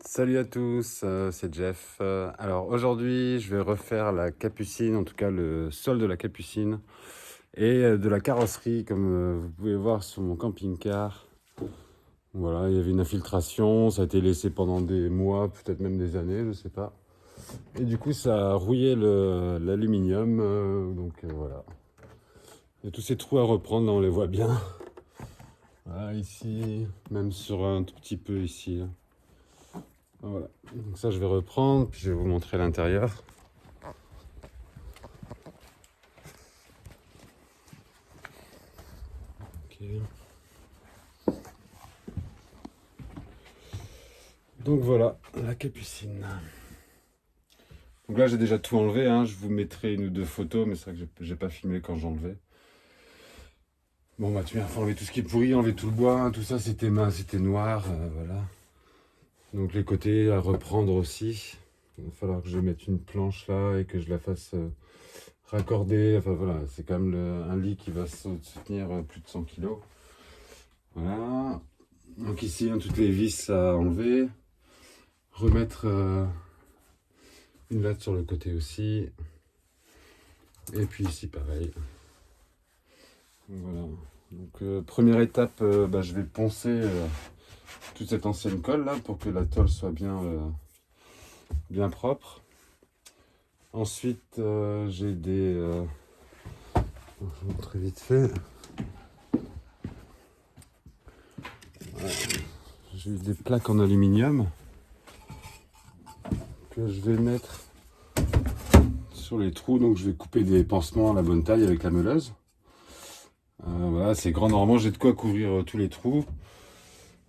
Salut à tous, c'est Jeff. Alors aujourd'hui, je vais refaire la capucine, en tout cas le sol de la capucine et de la carrosserie, comme vous pouvez voir sur mon camping-car. Voilà, il y avait une infiltration, ça a été laissé pendant des mois, peut-être même des années, je sais pas. Et du coup, ça a rouillé l'aluminium, voilà. Il y a tous ces trous à reprendre, là on les voit bien. Voilà, ici, même sur un tout petit peu ici, là. Voilà, donc ça je vais reprendre, puis je vais vous montrer l'intérieur. Okay. Donc voilà, la capucine. Donc là j'ai déjà tout enlevé, hein. Je vous mettrai une ou deux photos, mais c'est vrai que j'ai pas filmé quand j'enlevais. Bon bah tu viens enlever tout ce qui est pourri, enlever tout le bois, hein. Tout ça c'était noir, voilà. Donc les côtés à reprendre aussi. Il va falloir que je mette une planche là et que je la fasse raccorder. Enfin voilà, c'est quand même un lit qui va soutenir plus de 100 kg. Voilà. Donc ici, hein, toutes les vis à enlever. Remettre une latte sur le côté aussi. Et puis ici, pareil. Voilà. Donc première étape, je vais poncer toute cette ancienne colle là pour que la tôle soit bien propre. Ensuite, j'ai des... je vais vous montrer vite fait. Voilà. J'ai des plaques en aluminium que je vais mettre sur les trous. Donc je vais couper des pansements à la bonne taille avec la meuleuse. Voilà, c'est grand. Normalement, j'ai de quoi couvrir tous les trous.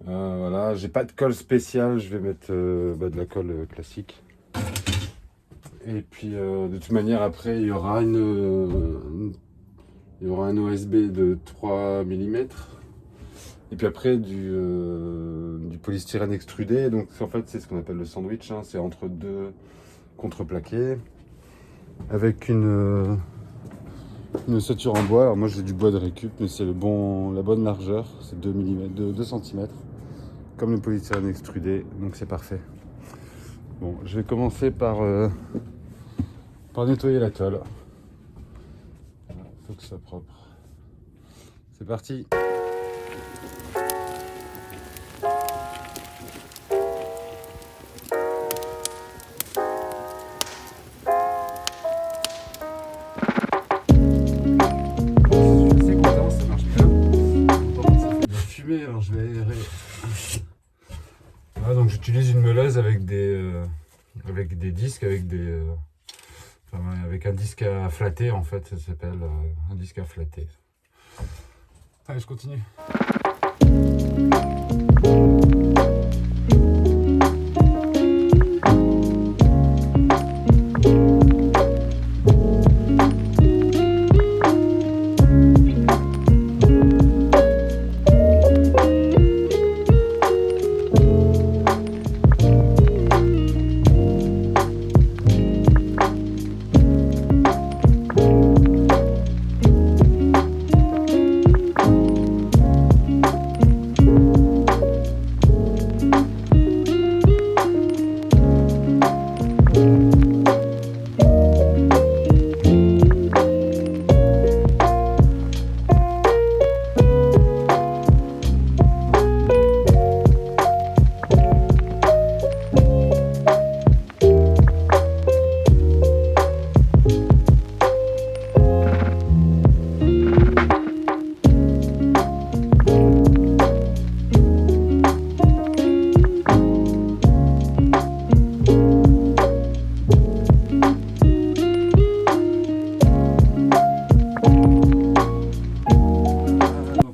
Voilà, j'ai pas de colle spéciale. Je vais mettre de la colle classique. Et puis, de toute manière, après, il y aura un OSB de 3 mm. Et puis après, du polystyrène extrudé. Donc, en fait, c'est ce qu'on appelle le sandwich. Hein. C'est entre deux contreplaqués. Avec une ossature en bois. Alors moi j'ai du bois de récup, mais c'est la bonne largeur, c'est 2 mm, 2 cm, comme le polystyrène extrudé, donc c'est parfait. Bon, je vais commencer par nettoyer la tôle. Il faut que ce soit propre. C'est parti. Alors je vais aérer. Voilà, donc j'utilise une meuleuse avec des disques, avec un disque à flatter en fait, ça s'appelle un disque à flatter. Allez, je continue.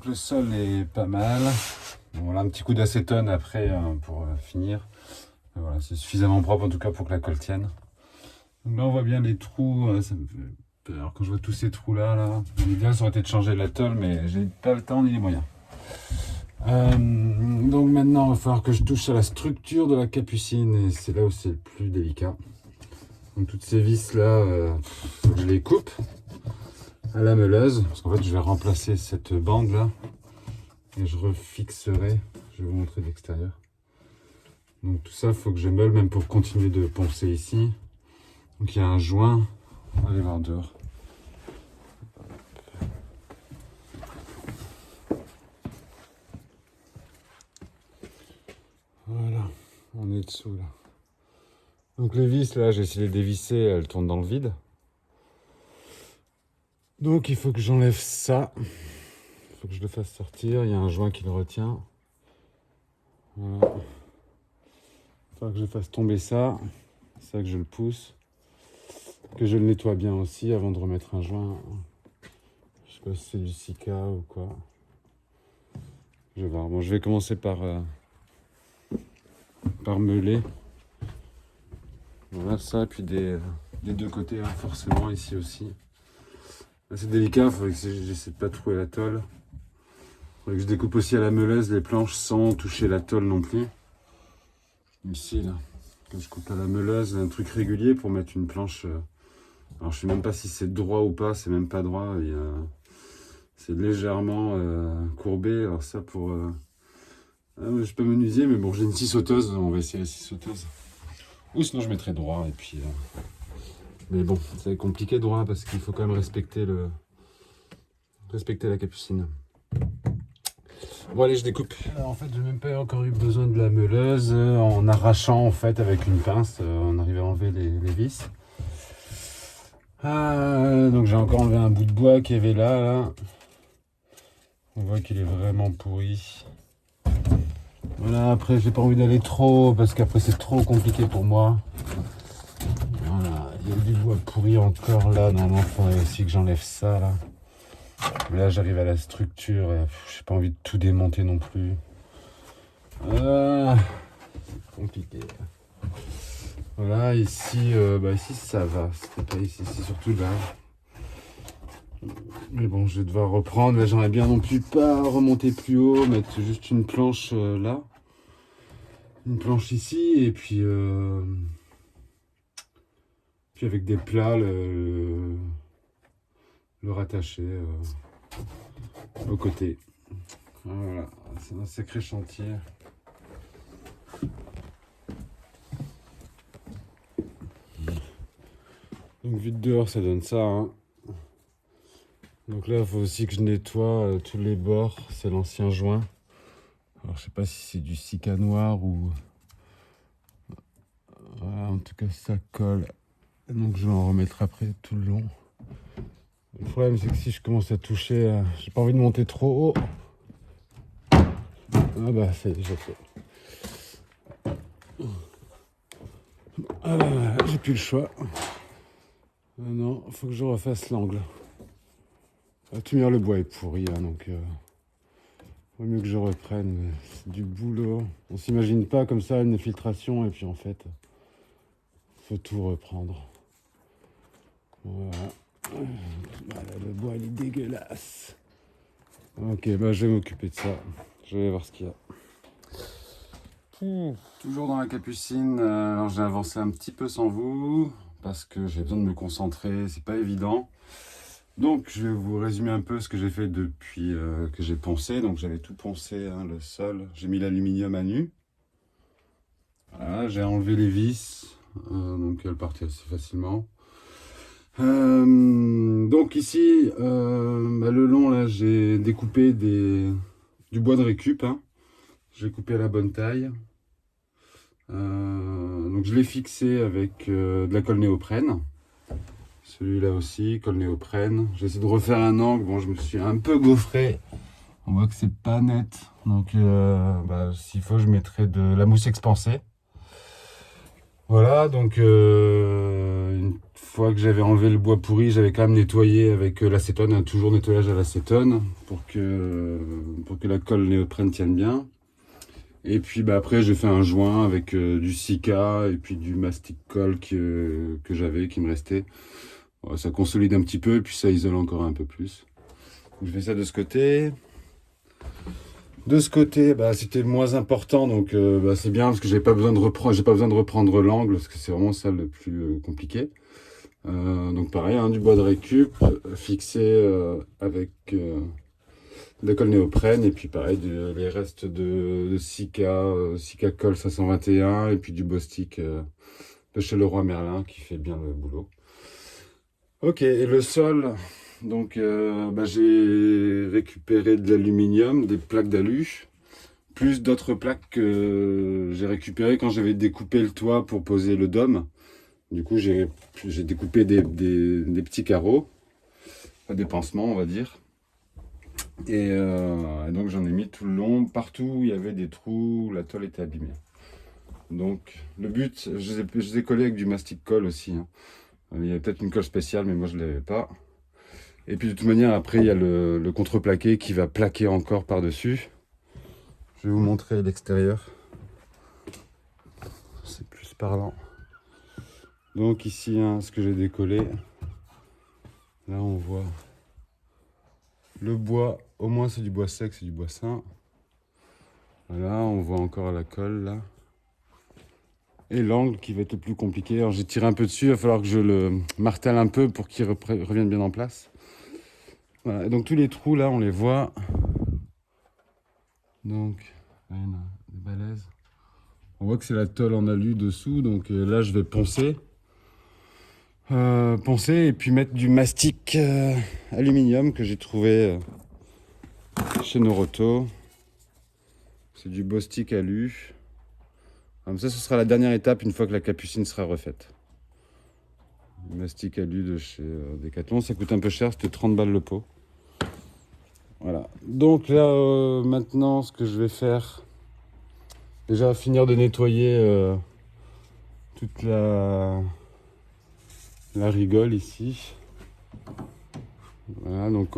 Le sol est pas mal. Bon, voilà, un petit coup d'acétone après pour finir. Voilà, c'est suffisamment propre en tout cas pour que la colle tienne. Donc là on voit bien les trous, ça me fait peur quand je vois tous ces trous là. L'idéal ça aurait été de changer la tôle, mais j'ai pas le temps ni les moyens. Donc maintenant il va falloir que je touche à la structure de la capucine et c'est là où c'est le plus délicat. Donc toutes ces vis là, je les coupe à la meuleuse, parce qu'en fait je vais remplacer cette bande là et je refixerai, je vais vous montrer de l'extérieur. Donc tout ça, il faut que je meule même pour continuer de poncer ici. Donc il y a un joint. On va aller voir dehors. Voilà, on est dessous là. Donc les vis là, j'ai essayé de les dévisser, elles tournent dans le vide. Donc il faut que j'enlève ça. Il faut que je le fasse sortir. Il y a un joint qui le retient. Voilà. Il faut que je fasse tomber ça. C'est ça que je le pousse. Que je le nettoie bien aussi avant de remettre un joint. Je sais pas si c'est du silica ou quoi. Je vais voir. Bon, je vais commencer par meuler. Voilà ça, et puis des deux côtés, hein, forcément, ici aussi. Là, c'est délicat, il faudrait que j'essaie de pas trouver la tôle. Il faudrait que je découpe aussi à la meuleuse les planches sans toucher la tôle non plus. Ici, là, quand je coupe à la meuleuse, un truc régulier pour mettre une planche. Alors, je sais même pas si c'est droit ou pas, c'est même pas droit. C'est légèrement courbé. Alors, ça pour. Je suis pas menuisier, mais bon, j'ai une scie sauteuse, on va essayer la scie sauteuse. Ou sinon, je mettrai droit, et puis. Mais bon, c'est compliqué droit parce qu'il faut quand même respecter la capucine. Bon allez, je découpe. Alors, en fait, j'ai même pas encore eu besoin de la meuleuse en arrachant en fait avec une pince, on arrive à enlever les vis. Donc j'ai encore enlevé un bout de bois qu'il y avait là. On voit qu'il est vraiment pourri. Voilà, après j'ai pas envie d'aller trop parce qu'après c'est trop compliqué pour moi. Voilà, il y a du bois pourri encore là. Normalement, il faudrait aussi que j'enlève ça là. Mais là, j'arrive à la structure et j'ai pas envie de tout démonter non plus. C'est compliqué. Voilà, ici, ici ça va. C'était pas ici, c'est surtout là. Mais bon, je vais devoir reprendre. Là, j'aimerais bien non plus pas remonter plus haut, mettre juste une planche là. Une planche ici et puis avec des plats le rattacher au côté. Voilà, c'est un sacré chantier. Donc vu de dehors, ça donne ça. Hein. Donc là, il faut aussi que je nettoie tous les bords. C'est l'ancien joint. Alors je sais pas si c'est du silica noir ou... Voilà, en tout cas, ça colle. Donc je vais en remettre après tout le long. Le problème, c'est que si je commence à toucher, j'ai pas envie de monter trop haut. Ah bah, c'est déjà fait. Ah bah, j'ai plus le choix. Non, faut que je refasse l'angle. Tout le bois est pourri, hein, donc vaut mieux que je reprenne. C'est du boulot. On s'imagine pas comme ça une filtration et puis en fait, faut tout reprendre. Voilà. Voilà, le bois il est dégueulasse. Ok, bah je vais m'occuper de ça. Je vais voir ce qu'il y a. Toujours dans la capucine. Alors j'ai avancé un petit peu sans vous parce que j'ai besoin de me concentrer. C'est pas évident. Donc je vais vous résumer un peu ce que j'ai fait depuis que j'ai poncé. Donc j'avais tout poncé, hein, le sol. J'ai mis l'aluminium à nu. Voilà, j'ai enlevé les vis. Donc elles partaient assez facilement. Donc ici, le long là, j'ai découpé du bois de récup. Hein. J'ai coupé à la bonne taille. Donc je l'ai fixé avec de la colle néoprène. Celui-là aussi, colle néoprène. J'ai essayé de refaire un angle. Bon, je me suis un peu gaufré. On voit que c'est pas net. Donc s'il faut, je mettrai de la mousse expansée. Voilà, donc une fois que j'avais enlevé le bois pourri, j'avais quand même nettoyé avec l'acétone, hein, toujours nettoyage à l'acétone pour que la colle néoprène tienne bien. Et puis après j'ai fait un joint avec du silica et puis du mastic colle que j'avais, qui me restait. Voilà, ça consolide un petit peu et puis ça isole encore un peu plus. Donc, je fais ça de ce côté. De ce côté, c'était moins important, donc c'est bien parce que j'ai pas besoin de reprendre l'angle, parce que c'est vraiment ça le plus compliqué. Donc pareil, hein, du bois de récup fixé avec de la colle néoprène, et puis pareil, les restes de Sika, Sika Colle 521, et puis du Bostik de chez Leroy Merlin qui fait bien le boulot. Ok, et le sol, donc j'ai récupéré de l'aluminium, des plaques d'alu, plus d'autres plaques que j'ai récupérées quand j'avais découpé le toit pour poser le dôme. Du coup, j'ai découpé des petits carreaux, des pansements, on va dire. Et donc j'en ai mis tout le long, partout où il y avait des trous, où la tôle était abîmée. Donc le but, je les ai collés avec du mastic colle aussi, hein. Il y avait peut-être une colle spéciale, mais moi je ne l'avais pas. Et puis de toute manière, après il y a le contreplaqué qui va plaquer encore par-dessus. Je vais vous montrer l'extérieur. C'est plus parlant. Donc ici, hein, ce que j'ai décollé. Là on voit le bois, au moins c'est du bois sec, c'est du bois sain. Voilà, on voit encore la colle là. Et l'angle qui va être le plus compliqué. Alors j'ai tiré un peu dessus, il va falloir que je le martèle un peu pour qu'il revienne bien en place. Voilà, et donc tous les trous là, on les voit. Donc, il y en a des balaises. On voit que c'est la tôle en alu dessous, donc là je vais poncer. Poncer et puis mettre du mastic aluminium que j'ai trouvé chez Noroto. C'est du Bostik alu. Comme ça, ce sera la dernière étape une fois que la capucine sera refaite. Mastic alu de chez Decathlon, ça coûte un peu cher, c'était 30 balles le pot. Voilà. Donc là, maintenant, ce que je vais faire, déjà finir de nettoyer toute la rigole ici. Voilà, donc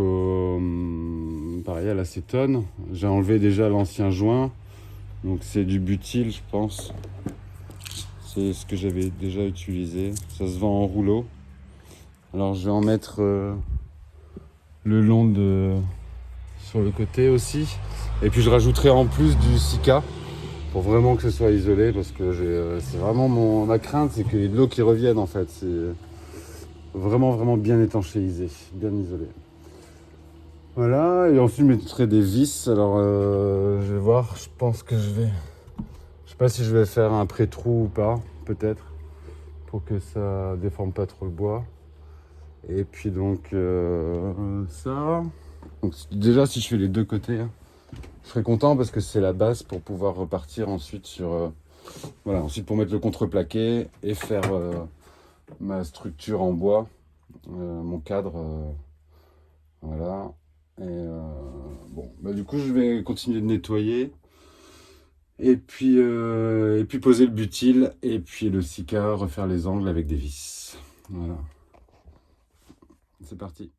pareil à l'acétone. J'ai enlevé déjà l'ancien joint. Donc c'est du butyl, je pense. C'est ce que j'avais déjà utilisé. Ça se vend en rouleau. Alors je vais en mettre le long sur le côté aussi. Et puis je rajouterai en plus du Sika pour vraiment que ce soit isolé, parce que c'est vraiment ma crainte, c'est que les l'eau qui reviennent en fait. C'est vraiment bien étanchéisé, bien isolé. Voilà, et ensuite je mettrai des vis. Alors je vais voir, je pense que je sais pas si je vais faire un pré-trou ou pas, peut-être, pour que ça déforme pas trop le bois. Et puis donc ça. Donc, déjà si je fais les deux côtés, hein, je serais content parce que c'est la base pour pouvoir repartir ensuite sur voilà, ensuite pour mettre le contreplaqué et faire ma structure en bois, mon cadre, voilà. Et bon, du coup je vais continuer de nettoyer et puis poser le butyl et puis le Sika, refaire les angles avec des vis. Voilà, c'est parti.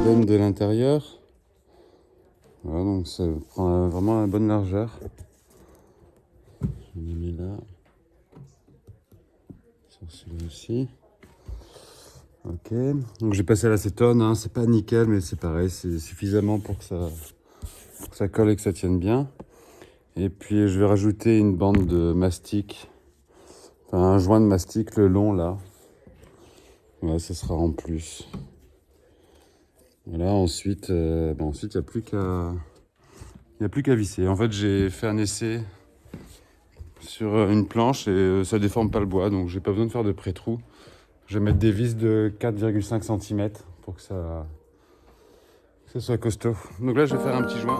De l'intérieur, voilà, donc ça prend vraiment la bonne largeur. Je l'ai mis là, sur celui-là aussi. Ok, donc j'ai passé à l'acétone, hein. C'est pas nickel, mais c'est pareil, c'est suffisamment pour que ça colle et que ça tienne bien. Et puis je vais rajouter une bande de mastic, enfin un joint de mastic le long là. Voilà, ça sera en plus. Voilà, ensuite, ensuite il n'y a plus qu'à visser. En fait, j'ai fait un essai sur une planche et ça déforme pas le bois, donc j'ai pas besoin de faire de pré-trou. Je vais mettre des vis de 4,5 cm pour que ça soit costaud. Donc là, je vais faire un petit joint.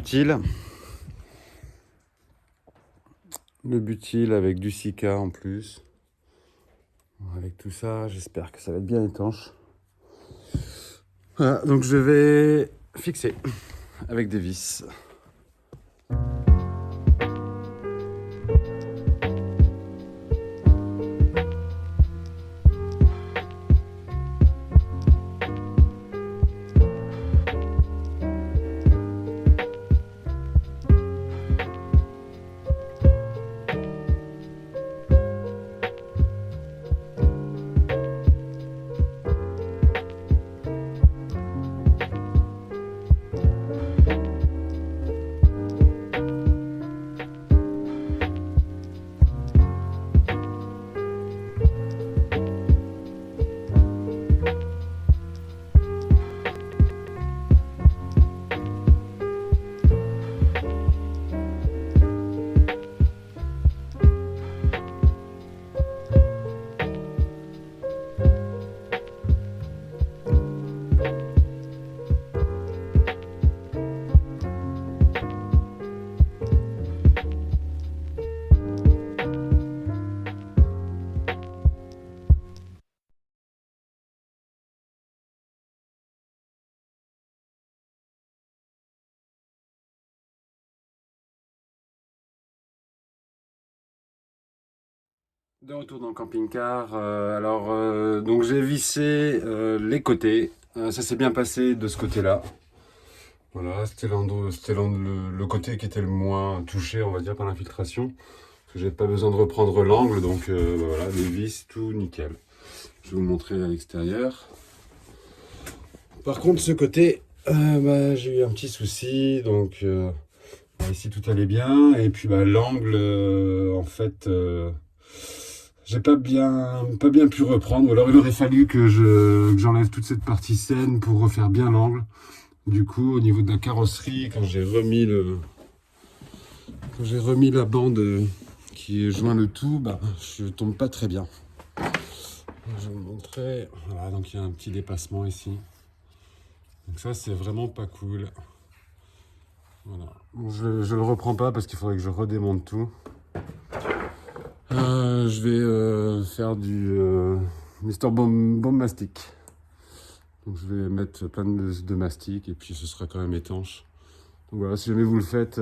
butyl. Le butyl avec du silica en plus. Avec tout ça, j'espère que ça va être bien étanche. Voilà, donc je vais fixer avec des vis. De retour dans le camping-car, donc j'ai vissé les côtés, ça s'est bien passé de ce côté-là. Voilà, c'était le côté qui était le moins touché, on va dire, par l'infiltration. J'ai pas besoin de reprendre l'angle, donc voilà, les vis, tout nickel. Je vais vous montrer à l'extérieur. Par contre, ce côté, j'ai eu un petit souci, donc ici tout allait bien, et puis l'angle, en fait... j'ai pas bien pu reprendre, ou alors il aurait fallu que j'enlève toute cette partie saine pour refaire bien l'angle. Du coup, au niveau de la carrosserie, quand j'ai remis la bande qui joint le tout, je tombe pas très bien. Je vais vous montrer. Voilà, donc il y a un petit dépassement ici. Donc ça, c'est vraiment pas cool. Voilà. Bon, je le reprends pas parce qu'il faudrait que je redémonte tout. Je vais faire du Mister Bomb Mastic. Donc je vais mettre plein de mastic et puis ce sera quand même étanche. Donc voilà, si jamais vous le faites,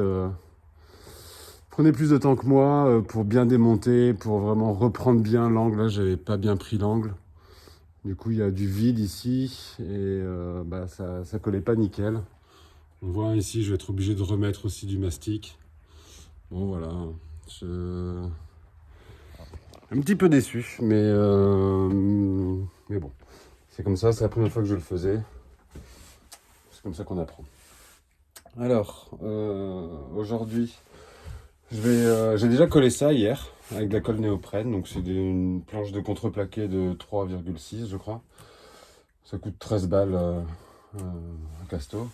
prenez plus de temps que moi pour bien démonter, pour vraiment reprendre bien l'angle. Là, j'avais pas bien pris l'angle. Du coup, il y a du vide ici et ça collait pas nickel. On voit ici, je vais être obligé de remettre aussi du mastic. Bon voilà, un petit peu déçu, mais bon, c'est comme ça, c'est la première fois que je le faisais. C'est comme ça qu'on apprend. Alors, aujourd'hui, j'ai déjà collé ça hier, avec de la colle néoprène. Donc c'est une planche de contreplaqué de 3,6 je crois. Ça coûte 13 balles à Casto.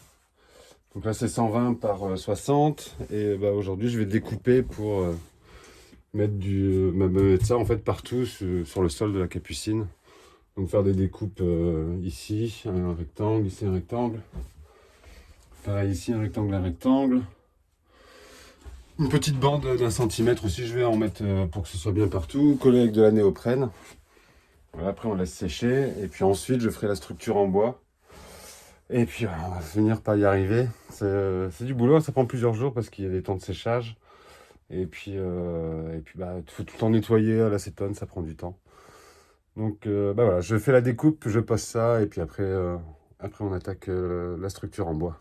Donc là c'est 120 par 60. Et aujourd'hui je vais découper pour mettre ça en fait partout sur le sol de la capucine. Donc faire des découpes ici, un rectangle, ici un rectangle. Pareil ici, un rectangle. Une petite bande d'1 centimètre aussi, je vais en mettre pour que ce soit bien partout. Coller avec de la néoprène. Voilà, après on laisse sécher. Et puis ensuite je ferai la structure en bois. Et puis voilà, on va finir par y arriver. C'est du boulot, ça prend plusieurs jours parce qu'il y a des temps de séchage. Et puis faut tout le temps nettoyer à l'acétone, ça prend du temps. Donc voilà, je fais la découpe, je pose ça et puis après on attaque la structure en bois.